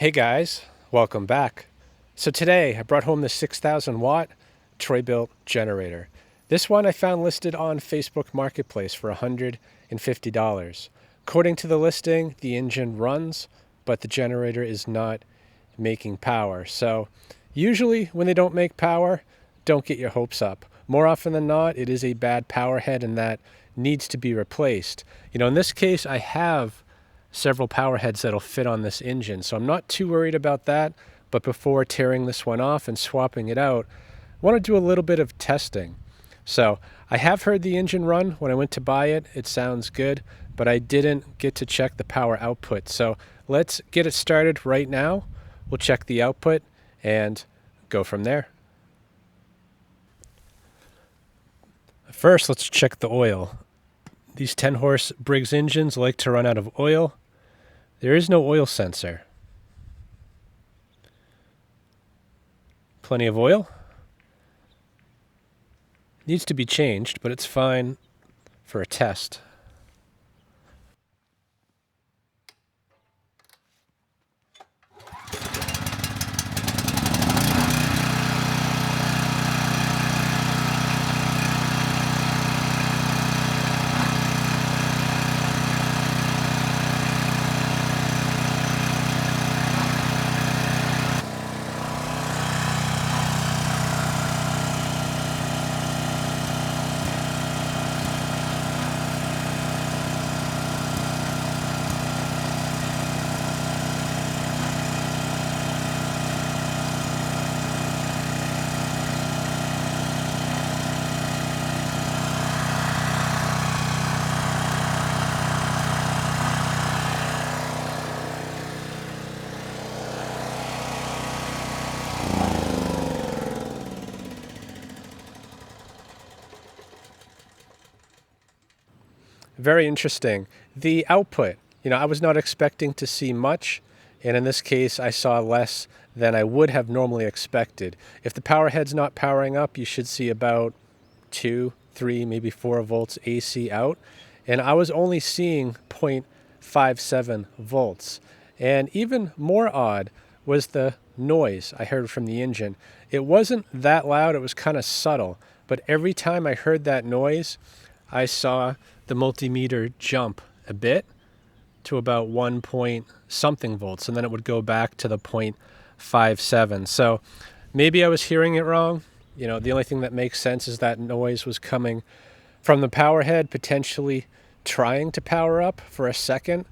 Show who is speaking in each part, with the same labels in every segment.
Speaker 1: Hey guys, welcome back. So today I brought home the 6,000 watt Troy-Bilt generator. This one I found listed on Facebook Marketplace for $150. According to the listing, the engine runs, but the generator is not making power. So usually when they don't make power, don't get your hopes up. More often than not, it is a bad power head and that needs to be replaced. In this case, I have several power heads that'll fit on this engine, so I'm not too worried about that. But before tearing this one off and swapping it out, I want to do a little bit of testing. So I have heard the engine run when I went to buy it. It sounds good, but I didn't get to check the power output. So let's get it started right now. We'll check the output and go from there. First, let's check the oil. These 10-horse Briggs engines like to run out of oil. There is no oil sensor. Plenty of oil. Needs to be changed, but it's fine for a test. Very interesting. The output, I was not expecting to see much, and in this case, I saw less than I would have normally expected. If the power head's not powering up, you should see about 2, 3, maybe 4 volts AC out, and I was only seeing 0.57 volts. And even more odd was the noise I heard from the engine. It wasn't that loud, it was kind of subtle, but every time I heard that noise, I saw the multimeter jump a bit to about 1 point something volts, and then it would go back to the 0.57. So maybe I was hearing it wrong. The only thing that makes sense is that noise was coming from the power head, potentially trying to power up for a second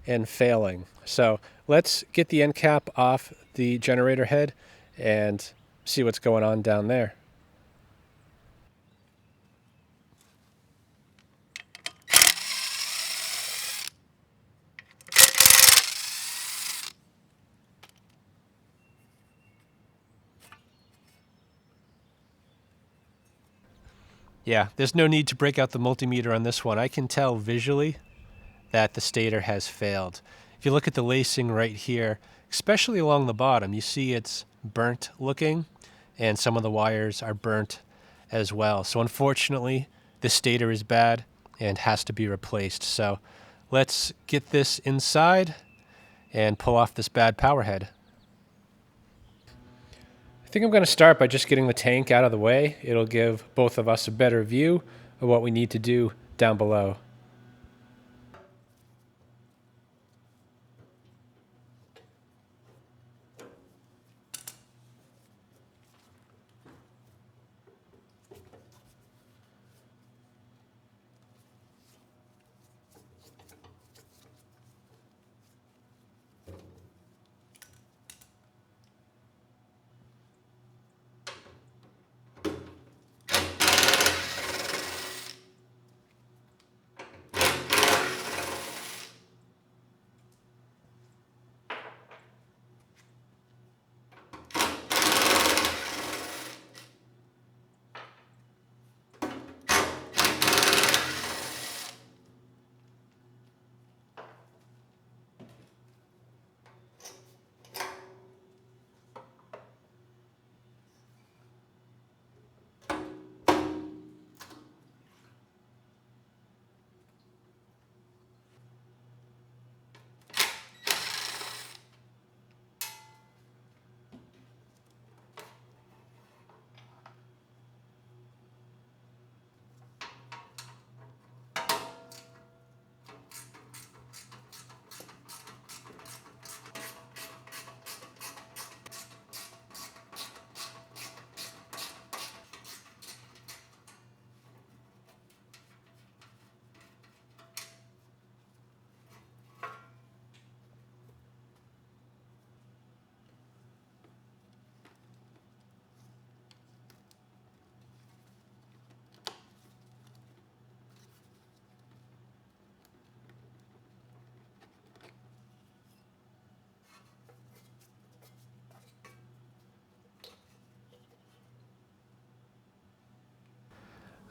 Speaker 1: and failing. So let's get the end cap off the generator head and see what's going on down there. Yeah, there's no need to break out the multimeter on this one. I can tell visually that the stator has failed. If you look at the lacing right here, especially along the bottom, you see it's burnt looking, and some of the wires are burnt as well. So unfortunately, the stator is bad and has to be replaced. So let's get this inside and pull off this bad power head. I think I'm going to start by just getting the tank out of the way. It'll give both of us a better view of what we need to do down below.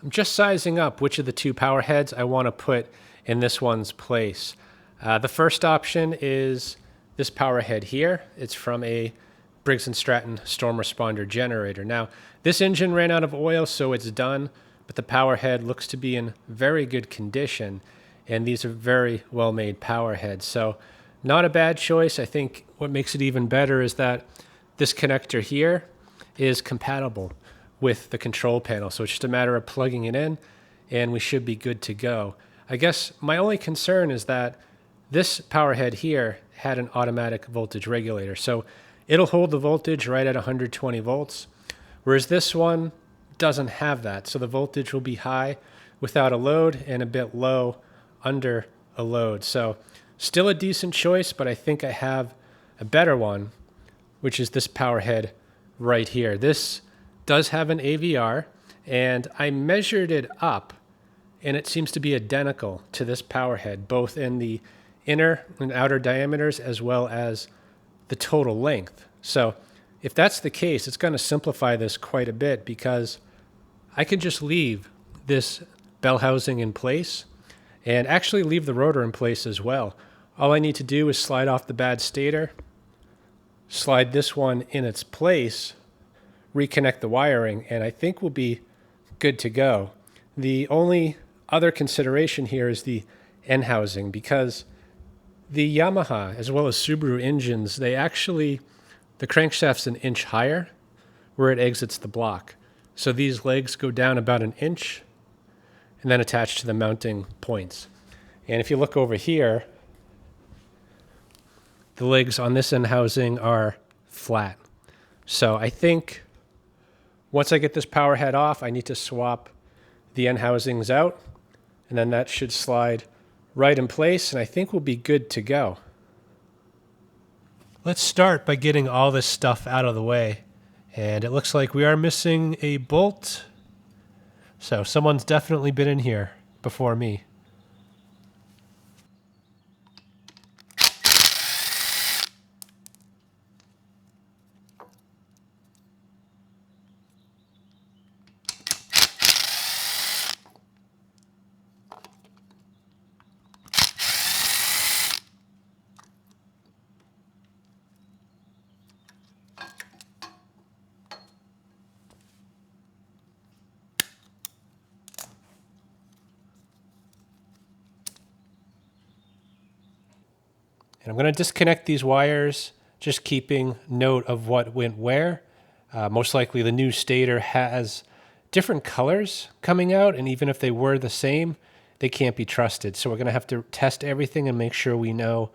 Speaker 1: I'm just sizing up which of the two power heads I want to put in this one's place. The first option is this power head here. It's from a Briggs & Stratton storm responder generator. Now, this engine ran out of oil, so it's done, but the power head looks to be in very good condition, and these are very well-made power heads. So not a bad choice. I think what makes it even better is that this connector here is compatible with the control panel. So it's just a matter of plugging it in, and we should be good to go. I guess my only concern is that this power head here had an automatic voltage regulator. So it'll hold the voltage right at 120 volts, whereas this one doesn't have that. So the voltage will be high without a load and a bit low under a load. So still a decent choice, but I think I have a better one, which is this power head right here. This does have an AVR, and I measured it up, and it seems to be identical to this power head, both in the inner and outer diameters as well as the total length. So if that's the case, it's going to simplify this quite a bit, because I can just leave this bell housing in place and actually leave the rotor in place as well. All I need to do is slide off the bad stator, slide this one in its place, reconnect the wiring, and I think we'll be good to go. The only other consideration here is the end housing, because the Yamaha as well as Subaru engines, the crankshaft's an inch higher where it exits the block. So these legs go down about an inch and then attach to the mounting points. And if you look over here, the legs on this end housing are flat. So I think once I get this power head off, I need to swap the end housings out, and then that should slide right in place, and I think we'll be good to go. Let's start by getting all this stuff out of the way. And it looks like we are missing a bolt. So someone's definitely been in here before me. And I'm going to disconnect these wires, just keeping note of what went where. Most likely the new stator has different colors coming out, and even if they were the same, they can't be trusted. So we're going to have to test everything and make sure we know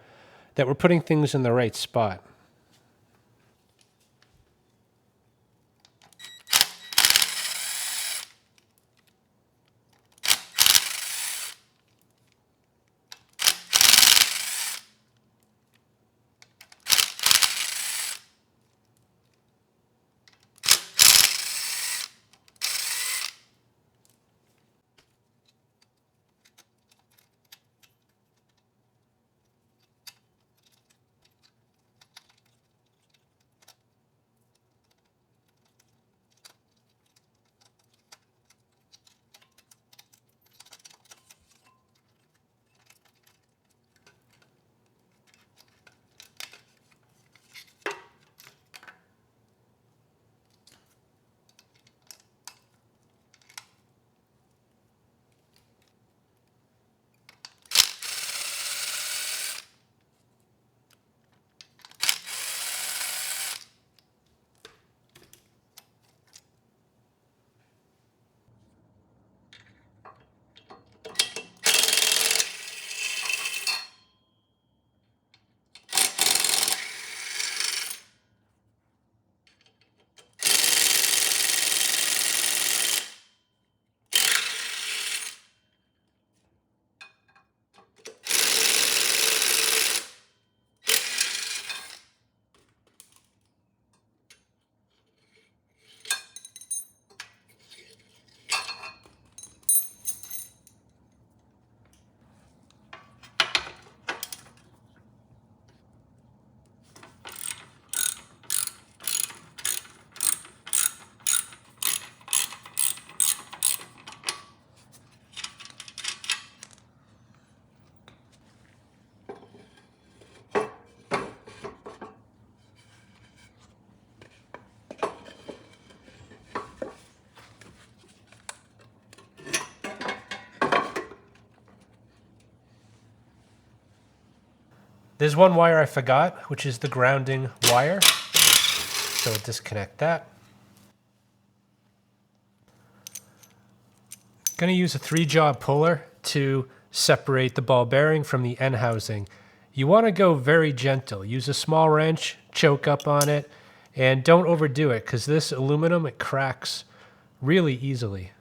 Speaker 1: that we're putting things in the right spot. There's one wire I forgot, which is the grounding wire. So we'll disconnect that. Going to use a 3-jaw puller to separate the ball bearing from the end housing. You want to go very gentle. Use a small wrench, choke up on it, and don't overdo it because this aluminum, it cracks really easily.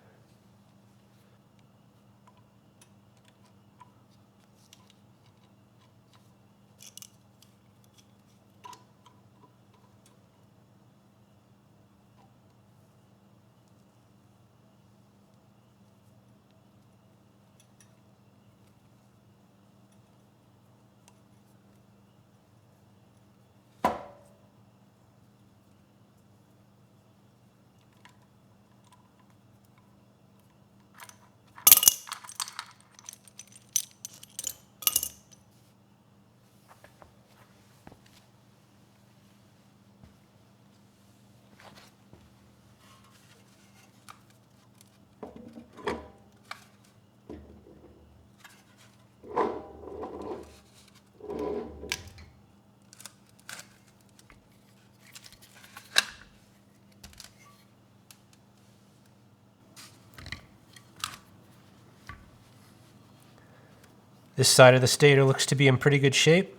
Speaker 1: This side of the stator looks to be in pretty good shape.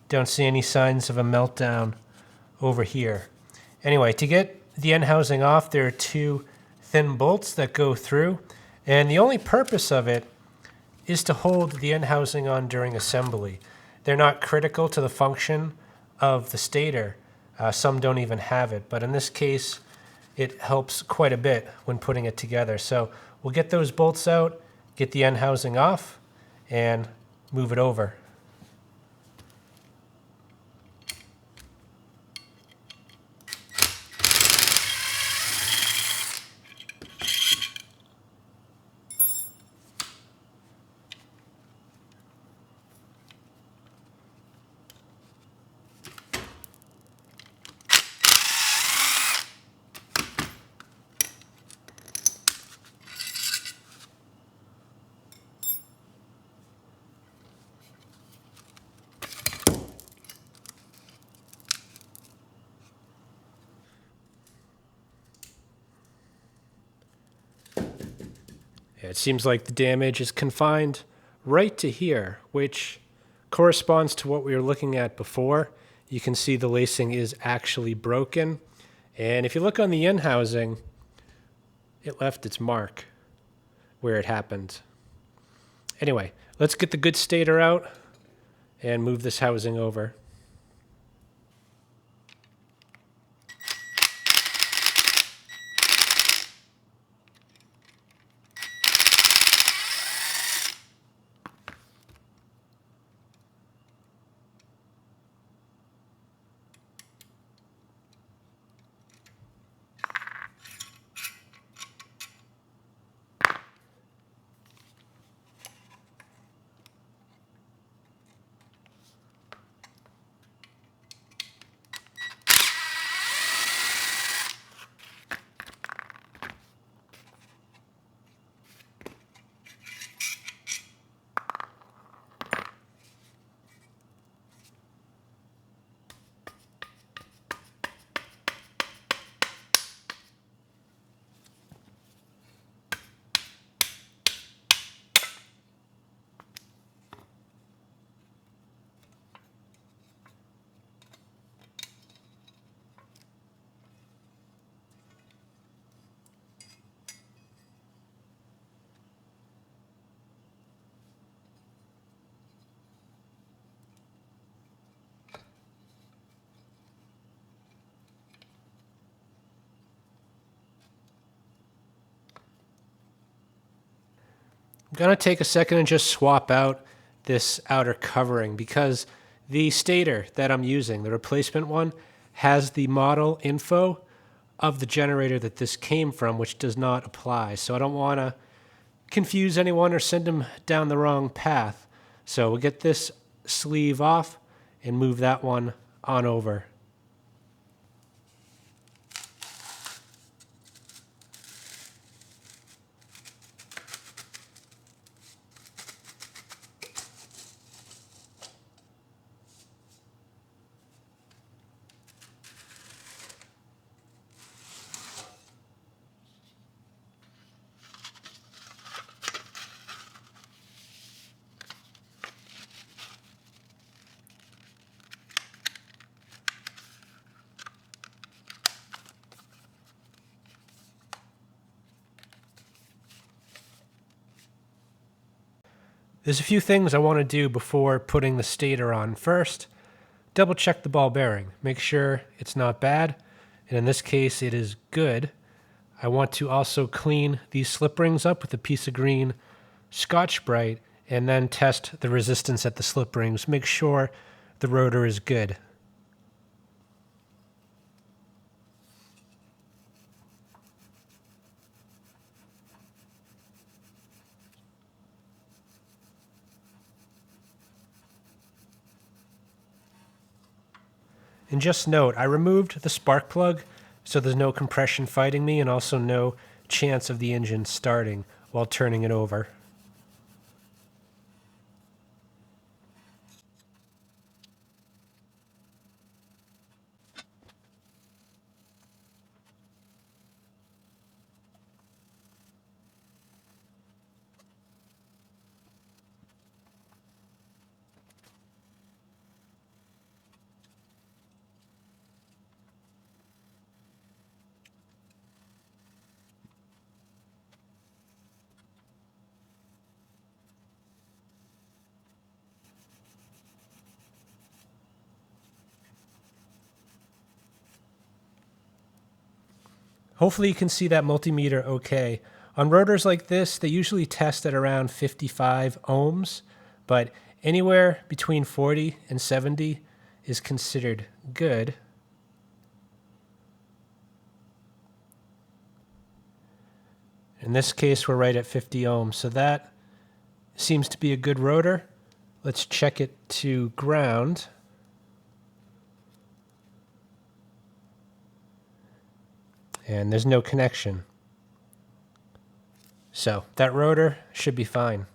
Speaker 1: Don't see any signs of a meltdown over here. Anyway, to get the end housing off, there are 2 thin bolts that go through, and the only purpose of it is to hold the end housing on during assembly. They're not critical to the function of the stator. Some don't even have it, but in this case, it helps quite a bit when putting it together. So we'll get those bolts out, get the end housing off, and move it over. It seems like the damage is confined right to here, which corresponds to what we were looking at before. You can see the lacing is actually broken. And if you look on the end housing, it left its mark where it happened. Anyway, let's get the good stator out and move this housing over. I'm going to take a second and just swap out this outer covering because the stator that I'm using, the replacement one, has the model info of the generator that this came from, which does not apply. So I don't want to confuse anyone or send them down the wrong path. So we'll get this sleeve off and move that one on over. There's a few things I want to do before putting the stator on. First, double check the ball bearing. Make sure it's not bad, and in this case it is good. I want to also clean these slip rings up with a piece of green Scotch-Brite and then test the resistance at the slip rings. Make sure the rotor is good. And just note, I removed the spark plug so there's no compression fighting me and also no chance of the engine starting while turning it over. Hopefully you can see that multimeter okay. On rotors like this, they usually test at around 55 ohms, but anywhere between 40 and 70 is considered good. In this case, we're right at 50 ohms, so that seems to be a good rotor. Let's check it to ground. And there's no connection. So that rotor should be fine.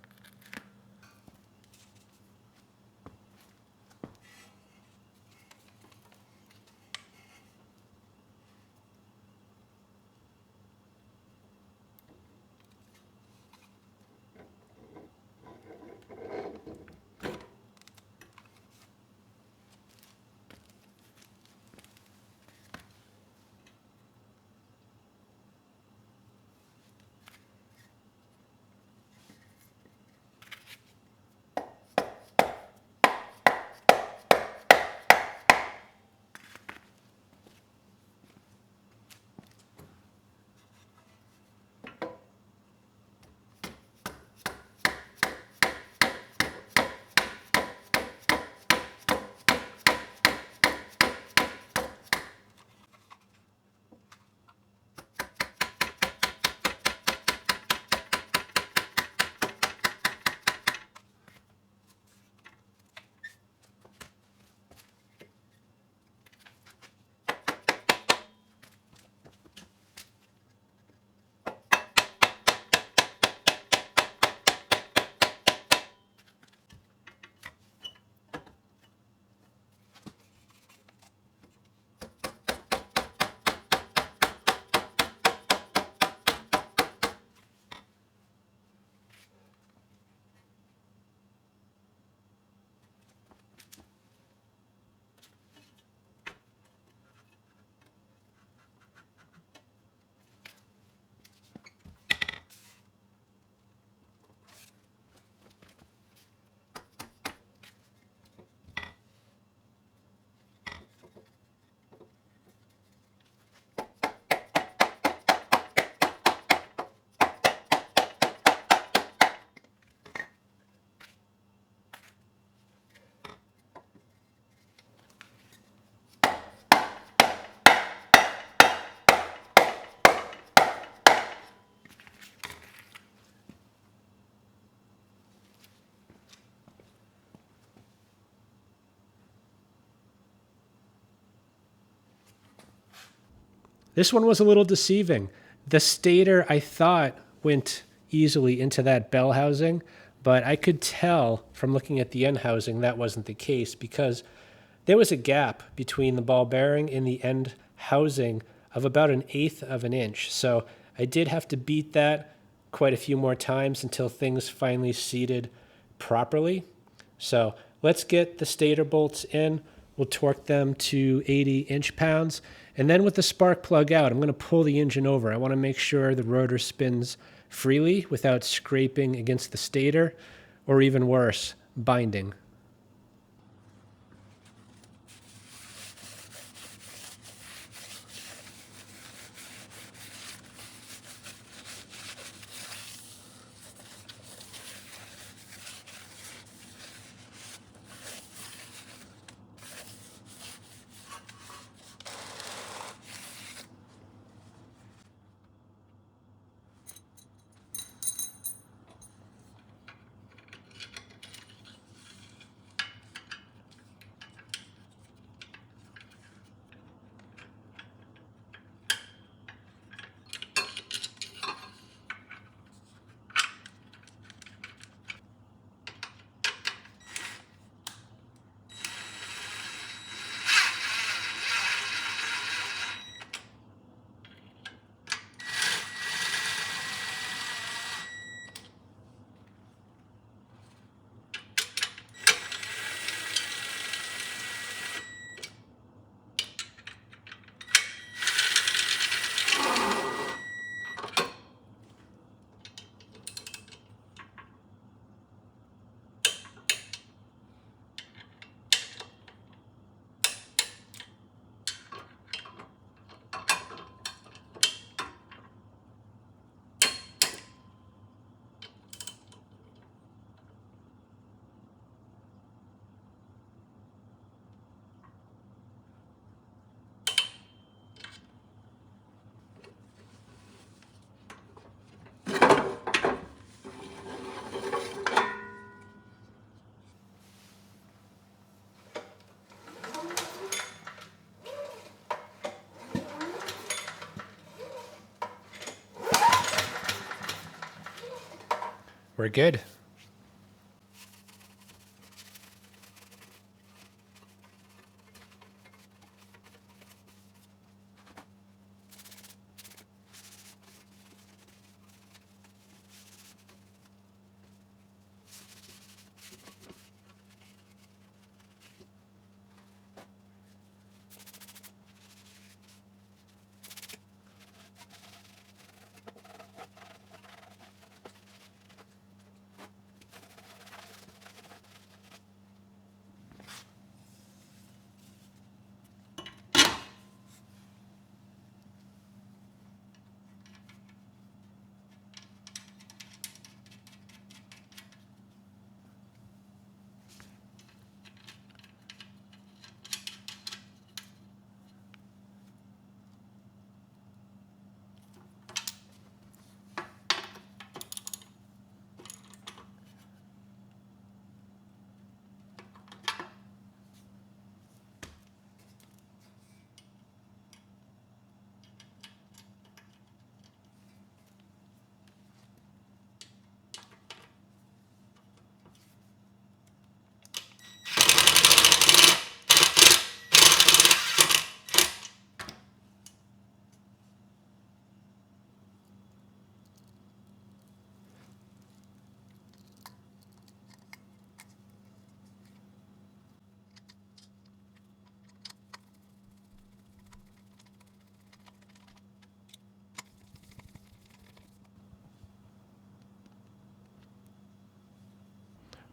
Speaker 1: This one was a little deceiving. The stator, I thought, went easily into that bell housing, but I could tell from looking at the end housing that wasn't the case because there was a gap between the ball bearing and the end housing of about 1/8 of an inch. So I did have to beat that quite a few more times until things finally seated properly. So let's get the stator bolts in. We'll torque them to 80 inch-pounds. And then with the spark plug out, I'm going to pull the engine over. I want to make sure the rotor spins freely without scraping against the stator or even worse, binding. We're good.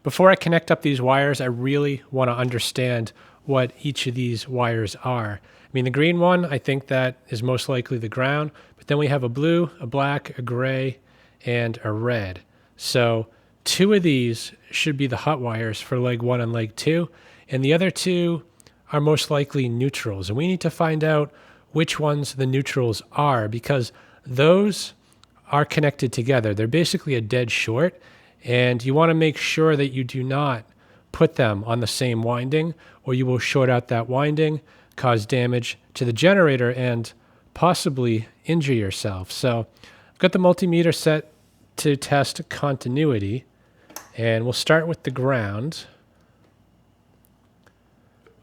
Speaker 1: Before I connect up these wires, I really want to understand what each of these wires are. I mean, the green one, I think that is most likely the ground, but then we have a blue, a black, a gray, and a red. So 2 of these should be the hot wires for leg 1 and leg 2, and the other 2 are most likely neutrals. And we need to find out which ones the neutrals are, because those are connected together. They're basically a dead short, and you want to make sure that you do not put them on the same winding, or you will short out that winding, cause damage to the generator, and possibly injure yourself. So I've got the multimeter set to test continuity, and we'll start with the ground,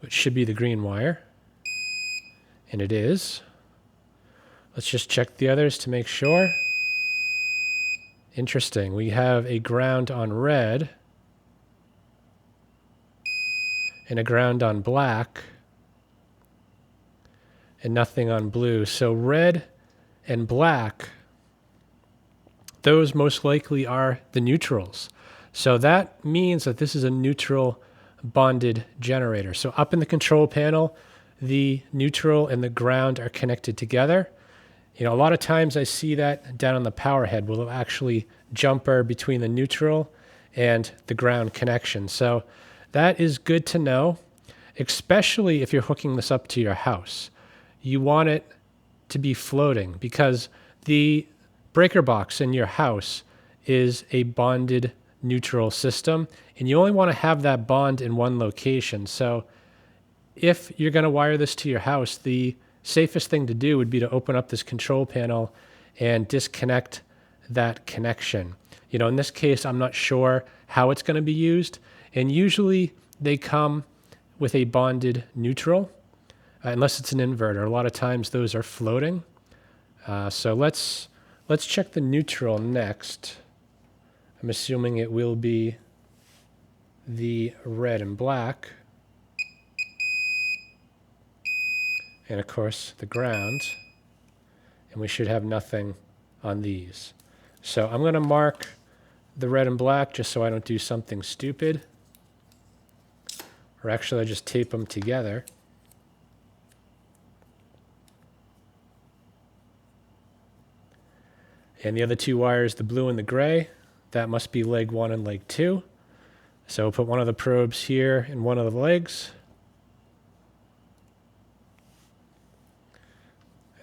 Speaker 1: which should be the green wire, and it is. Let's just check the others to make sure. Interesting. We have a ground on red and a ground on black and nothing on blue. So red and black, those most likely are the neutrals. So that means that this is a neutral bonded generator. So up in the control panel, the neutral and the ground are connected together. A lot of times I see that down on the power head will actually jumper between the neutral and the ground connection. So that is good to know, especially if you're hooking this up to your house. You want it to be floating because the breaker box in your house is a bonded neutral system, and you only want to have that bond in one location. So if you're going to wire this to your house, the safest thing to do would be to open up this control panel and disconnect that connection. In this case, I'm not sure how it's going to be used, and usually they come with a bonded neutral, unless it's an inverter. A lot of times those are floating. So let's check the neutral next. I'm assuming it will be the red and black. And of course the ground. And we should have nothing on these. So I'm going to mark the red and black just so I don't do something stupid. Or actually I just tape them together. And the other two wires, the blue and the gray, that must be leg 1 and leg 2. So we'll put one of the probes here in one of the legs.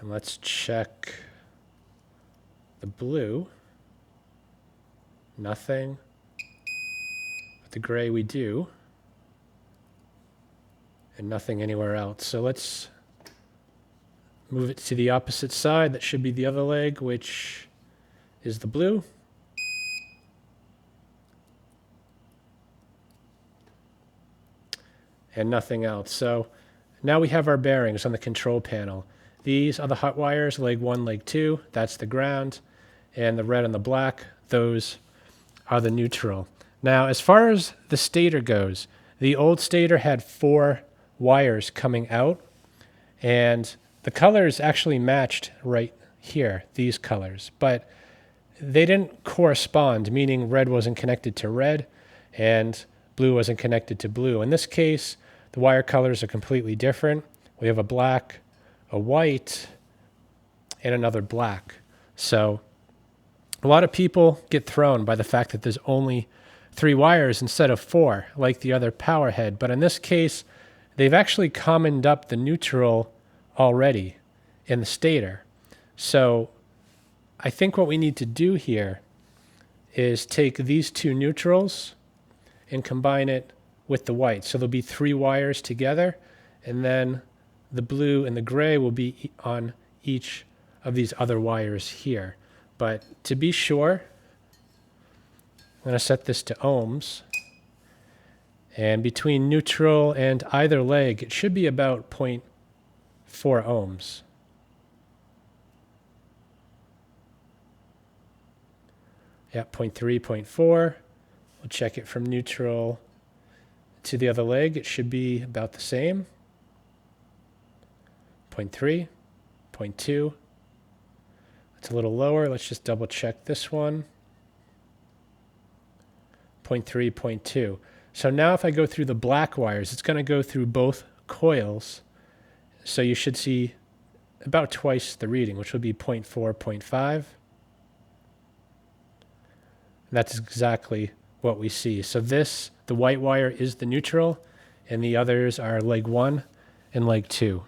Speaker 1: And let's check the blue. Nothing. But the gray we do. And nothing anywhere else. So let's move it to the opposite side. That should be the other leg, which is the blue. And nothing else. So now we have our bearings on the control panel. These are the hot wires, leg 1, leg 2. That's the ground. And the red and the black, those are the neutral. Now, as far as the stator goes, the old stator had 4 wires coming out. And the colors actually matched right here, these colors. But they didn't correspond, meaning red wasn't connected to red and blue wasn't connected to blue. In this case, the wire colors are completely different. We have a black, a white, and another black. So a lot of people get thrown by the fact that there's only 3 wires instead of 4, like the other power head. But in this case, they've actually commoned up the neutral already in the stator. So I think what we need to do here is take these 2 neutrals and combine it with the white. So there'll be 3 wires together, and then the blue and the gray will be on each of these other wires here. But to be sure, I'm going to set this to ohms. And between neutral and either leg, it should be about 0.4 ohms. Yeah, 0.3, 0.4. We'll check it from neutral to the other leg. It should be about the same. 0.3, 0.2. It's a little lower. Let's just double check this one. 0.3, 0.2. So now if I go through the black wires, it's going to go through both coils. So you should see about twice the reading, which would be 0.4, 0.5. That's exactly what we see. So this, the white wire is the neutral, and the others are leg 1 and leg 2.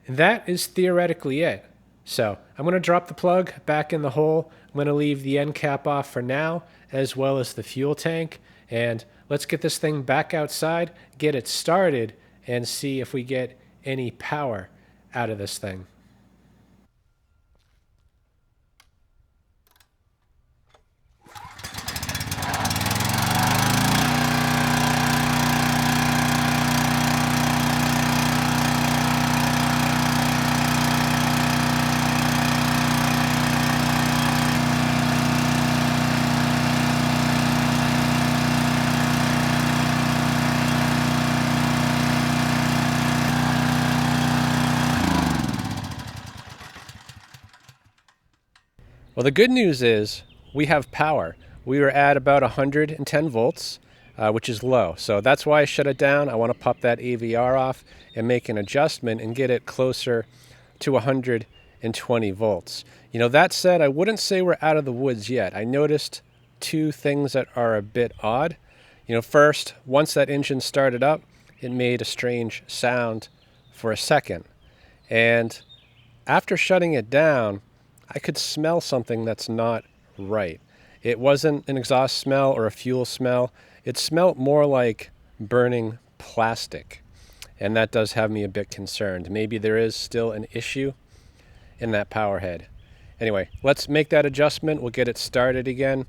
Speaker 1: And that is theoretically it. So I'm going to drop the plug back in the hole. I'm going to leave the end cap off for now, as well as the fuel tank. And let's get this thing back outside, get it started, and see if we get any power out of this thing. Well, the good news is we have power. We were at about 110 volts, which is low. So that's why I shut it down. I want to pop that AVR off and make an adjustment and get it closer to 120 volts. You know, that said, I wouldn't say we're out of the woods yet. I noticed two things that are a bit odd. You know, first, once that engine started up, it made a strange sound for a second. And after shutting it down, I could smell something that's not right. It wasn't an exhaust smell or a fuel smell. It smelled more like burning plastic. And that does have me a bit concerned. Maybe there is still an issue in that power head. Anyway, let's make that adjustment. We'll get it started again.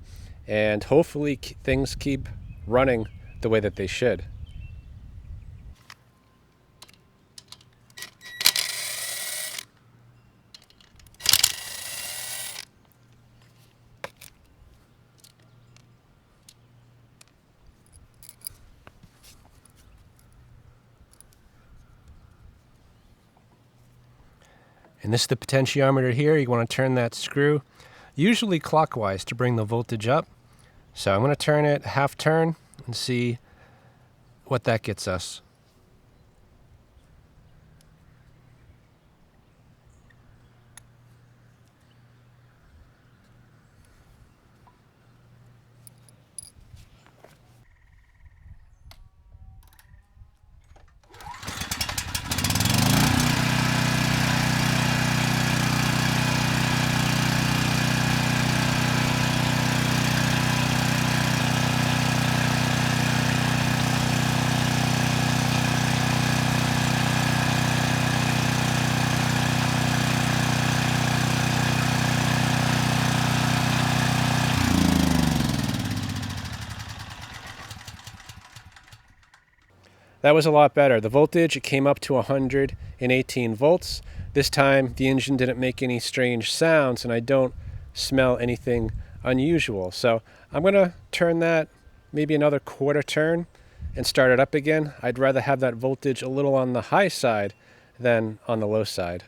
Speaker 1: And hopefully things keep running the way that they should. And this is the potentiometer here. You want to turn that screw usually clockwise to bring the voltage up. So I'm going to turn it half turn and see what that gets us. That was a lot better. The voltage, it came up to 118 volts. This time, the engine didn't make any strange sounds, and I don't smell anything unusual. So I'm going to turn that maybe another quarter turn and start it up again. I'd rather have that voltage a little on the high side than on the low side.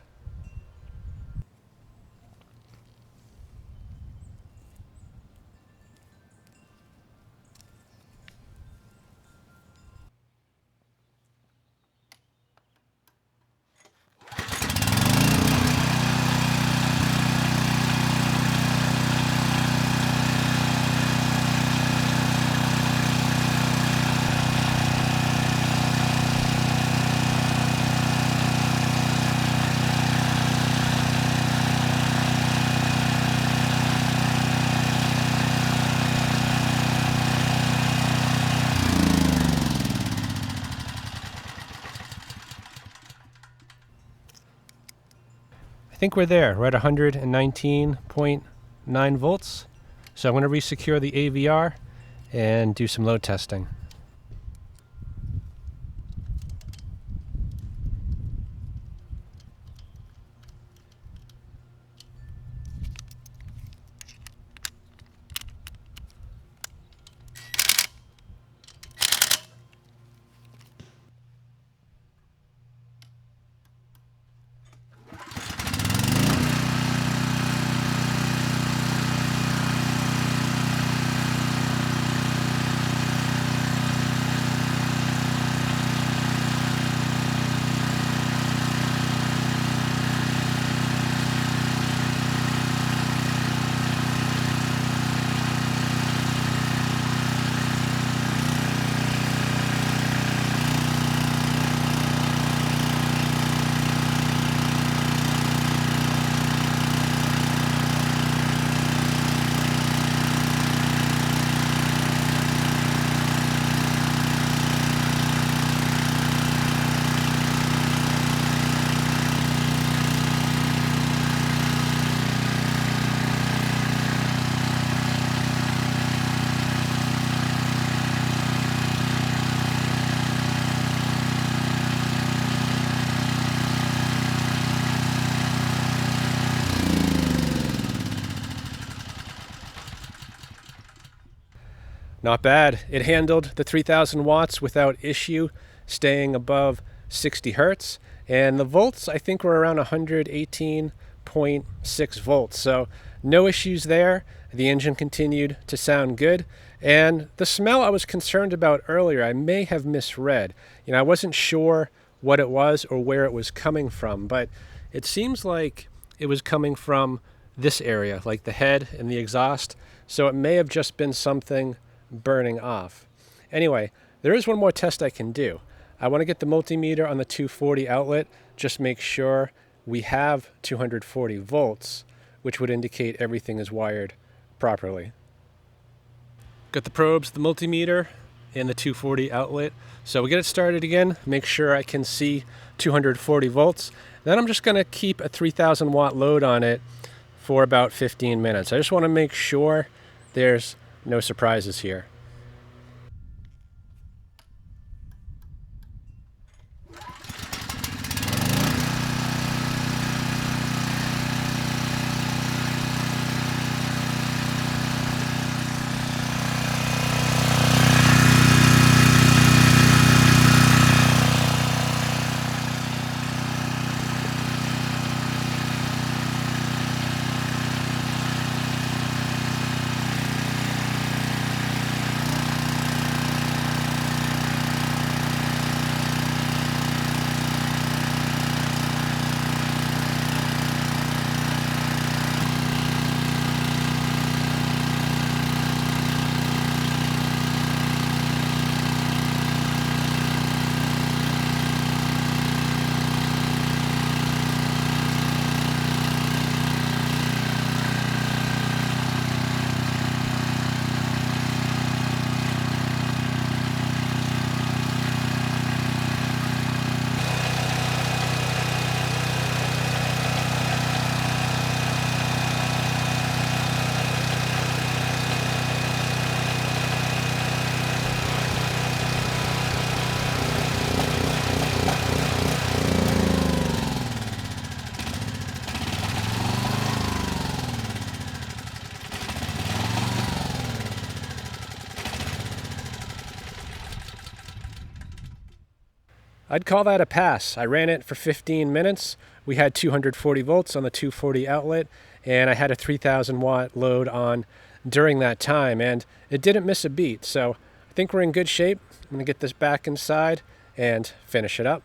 Speaker 1: I think we're there. We're at 119.9 volts. So I'm going to resecure the AVR and do some load testing. Not bad. It handled the 3000 watts without issue, staying above 60 hertz. And the volts, I think, were around 118.6 volts. So no issues there. The engine continued to sound good. And the smell I was concerned about earlier, I may have misread. I wasn't sure what it was or where it was coming from, but it seems like it was coming from this area, like the head and the exhaust. So it may have just been something burning off. Anyway, there is one more test I can do. I want to get the multimeter on the 240 outlet, just make sure we have 240 volts, which would indicate everything is wired properly. Got the probes, the multimeter, and the 240 outlet. So we get it started again, make sure I can see 240 volts. Then I'm just going to keep a 3000 watt load on it for about 15 minutes. I just want to make sure there's no surprises here. I'd call that a pass. I ran it for 15 minutes. We had 240 volts on the 240 outlet, and I had a 3000 watt load on during that time, and it didn't miss a beat. So I think we're in good shape. I'm going to get this back inside and finish it up.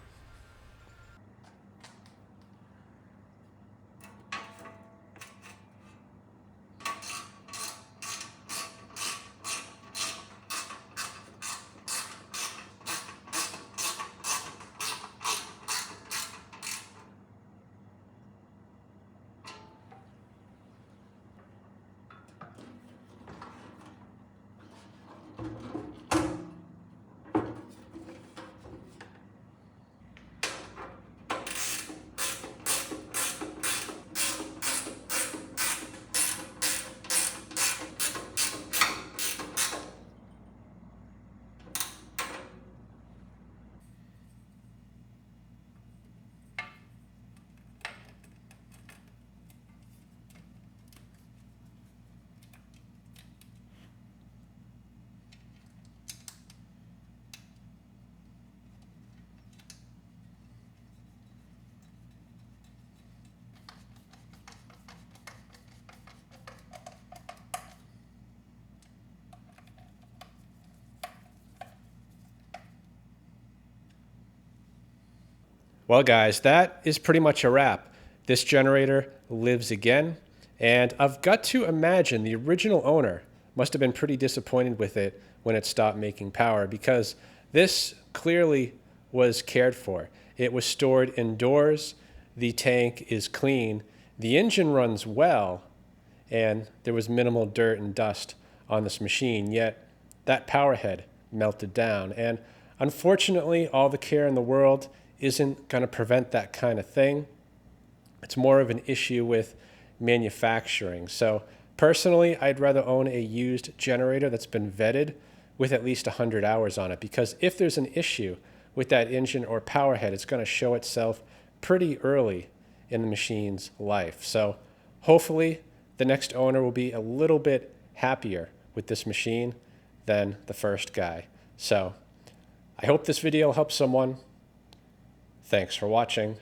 Speaker 1: Well, guys, that is pretty much a wrap. This generator lives again, and I've got to imagine the original owner must have been pretty disappointed with it when it stopped making power, because this clearly was cared for. It was stored indoors, the tank is clean, the engine runs well, and there was minimal dirt and dust on this machine, yet that power head melted down. And unfortunately, all the care in the world isn't going to prevent that kind of thing. It's more of an issue with manufacturing. So personally, I'd rather own a used generator that's been vetted with at least 100 hours on it, because if there's an issue with that engine or power head, it's going to show itself pretty early in the machine's life. So hopefully the next owner will be a little bit happier with this machine. than the first guy. So I hope this video helps someone. Thanks for watching.